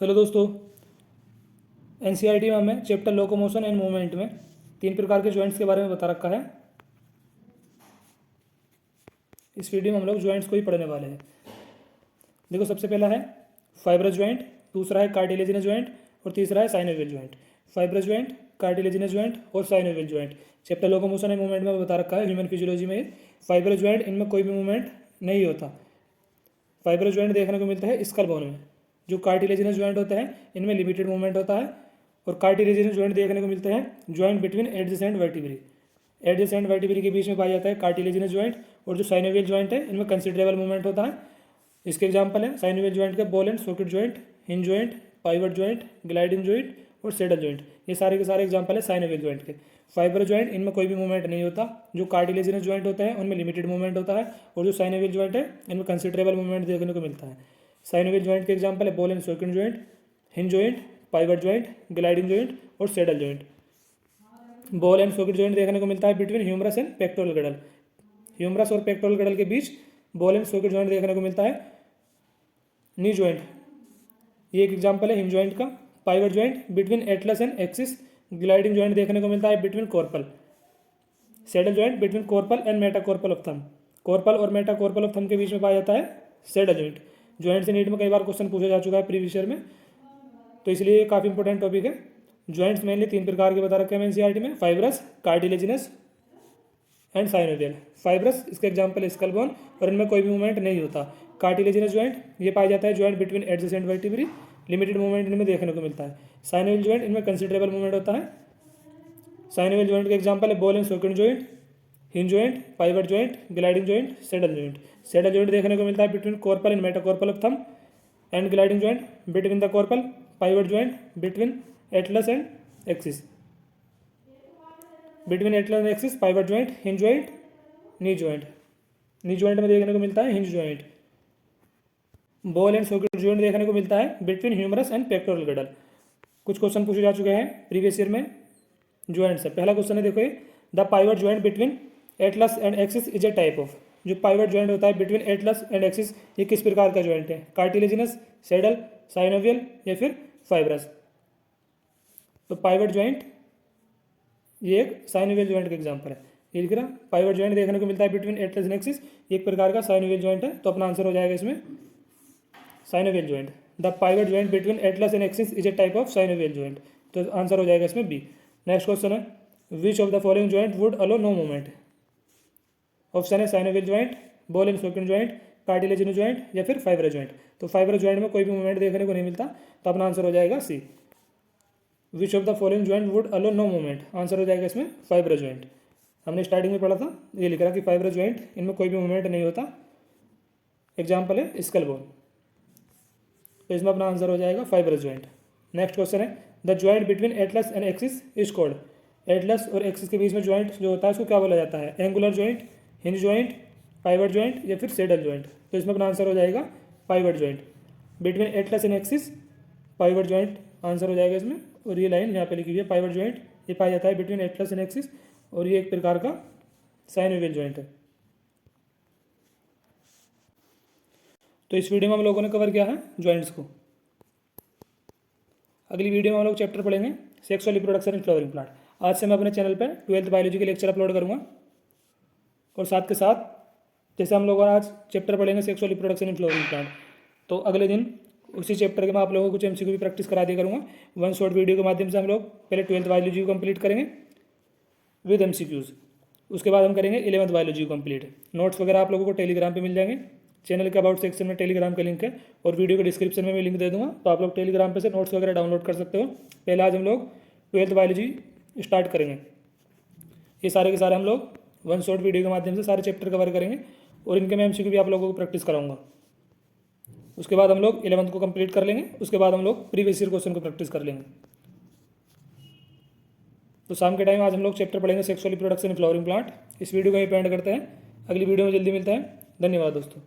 Hello दोस्तों, NCERT में हमें चैप्टर लोकोमोशन एंड मूवमेंट में 3 प्रकार के जॉइंट्स के बारे में बता रखा है। इस वीडियो में हम लोग जॉइंट्स को ही पढ़ने वाले हैं। देखो, सबसे पहला है फाइब्रस जॉइंट, दूसरा है कार्टिलेजिनस जॉइंट और तीसरा है synovial joint. Fibrous joint, cartilaginous joint और synovial joint chapter locomotion and movement में बता रखा है। ह्यूमन फिजियोलॉजी में फाइब्रस जॉइंट, इनमें कोई भी मूवमेंट नहीं होता। फाइब्रस जॉइंट देखने को मिलता है स्कल बोन में। जो कार्टिलेजिनस जॉइंट होते हैं इनमें लिमिटेड मूवमेंट होता है, और कार्टिलेजिनस जॉइंट देखने को मिलते हैं joint between adjacent vertebrae. Adjacent vertebrae के बीच में पाया जाता है कार्टिलेजिनस जॉइंट। और जो साइनोवियल जॉइंट है इनमें कंसिडरेबल मूवमेंट होता है। इसके एग्जांपल है साइनोवियल जॉइंट के ball and socket joint, hinge joint, pivot joint, gliding joint और सेडल जॉइंट। ये सारे के सारे एग्जांपल है साइनोवियल जॉइंट के। फाइबर जॉइंट, इनमें कोई भी मूवमेंट नहीं होता। जो कार्टिलेजिनस जॉइंट होते हैं उनमें लिमिटेड मूवमेंट होता है, और जो साइनोवियल जॉइंट है इनमें कंसिडरेबल मूवमेंट देखने को मिलता है। साइनोवियल जॉइंट के एग्जांपल है ball and socket joint, hinge joint, pivot joint, gliding joint और saddle joint. Ball and socket joint देखने को मिलता है between humerus and pectoral girdle. Humerus और पेक्टोरल गडल के बीच बॉल एंड सॉकेट जॉइंट देखने को मिलता है। नी जॉइंट, ये एक एग्जांपल है हिंज जॉइंट का। Pivot joint between atlas and axis. Gliding joint देखने को मिलता है between carpal. Saddle joint between carpal and metacarpal of thumb. Carpal और मेटाकॉर्पल ऑफ थंब के बीच में पाया जाता है सेडल जॉइंट। जॉइंट से नीट में कई बार क्वेश्चन पूछा जा चुका है प्रीवियस ईयर में, तो इसलिए ये काफ़ी इंपॉर्टेंट टॉपिक है। जॉइंट्स मेनली 3 प्रकार के बता रखे हैं एनसीईआरटी में: fibrous, cartilaginous and synovial. Fibrous, इसका एग्जांपल स्कल बोन, और इनमें कोई भी मूवमेंट नहीं होता। कार्टिलेजिनस जॉइंट, ये पाया जाता है joint between adjacent vertebrae, limited movement इनमें देखने को मिलता है। साइनोवियल जॉइंट, इनमें कंसिडरेबल मूवमेंट होता है। साइनोवियल जॉइंट के एग्जांपल है ball and socket joint, hinge joint, pivot joint, gliding joint, saddle joint. Saddle joint देखने को मिलता है between carpal and metacarpal of thumb, and gliding joint between the carpal, pivot joint between atlas and axis. Between atlas and axis pivot joint, hinge joint, knee joint. Knee joint में देखने को मिलता है hinge joint. Ball and socket joint देखने को मिलता है between humerus and pectoral गडल। कुछ क्वेश्चन पूछे जा चुके हैं प्रीवियस ईयर में जॉइंट से। पहला क्वेश्चन है, देखो, the pivot joint between atlas and axis is a type of. जो पाइवट जॉइंट होता है बिटवीन एटलस एंड एक्सिस, ये किस प्रकार का जॉइंट है? कार्टिलेजिनस, सेडल, साइनोवियल या फिर फाइब्रस? तो पाइवट जॉइंट ये एक साइनोवियल जॉइंट का एग्जांपल है। ये लिख रहा, पाइवट जॉइंट देखने को मिलता है बिटवीन एटलस एंड एक्सिस, एक प्रकार का साइनोवियल जॉइंट है। तो अपना आंसर हो जाएगा इसमें synovial joint. The pivot joint between atlas and axis is a type of synovial joint. तो आंसर हो जाएगा इसमें बी। नेक्स्ट क्वेश्चन है, which of the following joint would allow no movement? Option है synovial joint, ball and socket joint, cartilaginous joint या फिर fibrous joint. तो fibrous joint में कोई भी मूवमेंट देखने को नहीं मिलता, तो अपना आंसर हो जाएगा C. Which of the following joint would allow no movement? Answer हो जाएगा इसमें फाइब्रस जॉइंट। हमने स्टार्टिंग में पढ़ा था, ये लिख रहा कि फाइब्रस जॉइंट, इनमें कोई भी मूवमेंट नहीं होता। एग्जाम्पल है स्कल बोन, तो इसमें अपना आंसर हो जाएगा फाइब्रस जॉइंट। नेक्स्ट क्वेश्चन है, the joint between atlas and axis is called. Atlas और एक्सिस के बीच में जॉइंट जो होता है उसको क्या बोला जाता है? Angular joint, hinge joint, pivot joint या फिर सेडल जॉइंट? तो इसमें अपना आंसर हो जाएगा pivot joint. Between atlas and axis pivot joint answer हो जाएगा इसमें। और ये लाइन यहाँ पे लिखी हुई है पाइवट जॉइंट, ये पाया जाता है बिटवीन एटलस एंड एक्सिस, और ये एक प्रकार का साइनोवियल जॉइंट है। तो इस वीडियो में हम लोगों ने कवर किया है जॉइंट्स को। अगली वीडियो में हम लोग चैप्टर पढ़ेंगे sexual reproduction in flowering plant. आज से मैं अपने चैनल पर 12th बायोलॉजी के लेक्चर अपलोड करूँगा, और साथ के साथ जैसे हम लोग आज चैप्टर पढ़ेंगे sexual reproduction in flowering plant, तो अगले दिन उसी चैप्टर के मैं आप लोगों को कुछ एमसीक्यू भी प्रैक्टिस करा दिया करूँगा। वन शॉर्ट वीडियो के माध्यम से हम लोग पहले 12th बायोलॉजी को कंप्लीट करेंगे विद एमसीक्यूज़। उसके बाद हम करेंगे 11th बायोलॉजी को कंप्लीट। नोट्स वगैरह आप लोगों को टेलीग्राम पे मिल जाएंगे। चैनल के अबाउट सेक्शन में टेलीग्राम का लिंक है, और वीडियो के डिस्क्रिप्शन में मैं लिंक दे दूँगा, तो आप लोग टेलीग्राम पे से नोट्स वगैरह डाउनलोड कर सकते हो। पहले आज हम लोग 12th बायोलॉजी स्टार्ट करेंगे। ये सारे के सारे हम लोग वन शॉर्ट वीडियो के माध्यम से सारे चैप्टर कवर करेंगे, और इनके मैं एमसीक्यू भी आप लोगों को प्रैक्टिस कराऊंगा। उसके बाद हम लोग 11th को कंप्लीट कर लेंगे। उसके बाद हम लोग प्रीवियस ईयर क्वेश्चन को प्रैक्टिस कर लेंगे। तो शाम के टाइम आज हम लोग चैप्टर पढ़ेंगे sexual reproduction in flowering plant. इस वीडियो को यहीं पे एंड करते हैं। अगली वीडियो में जल्दी मिलते हैं। धन्यवाद दोस्तों।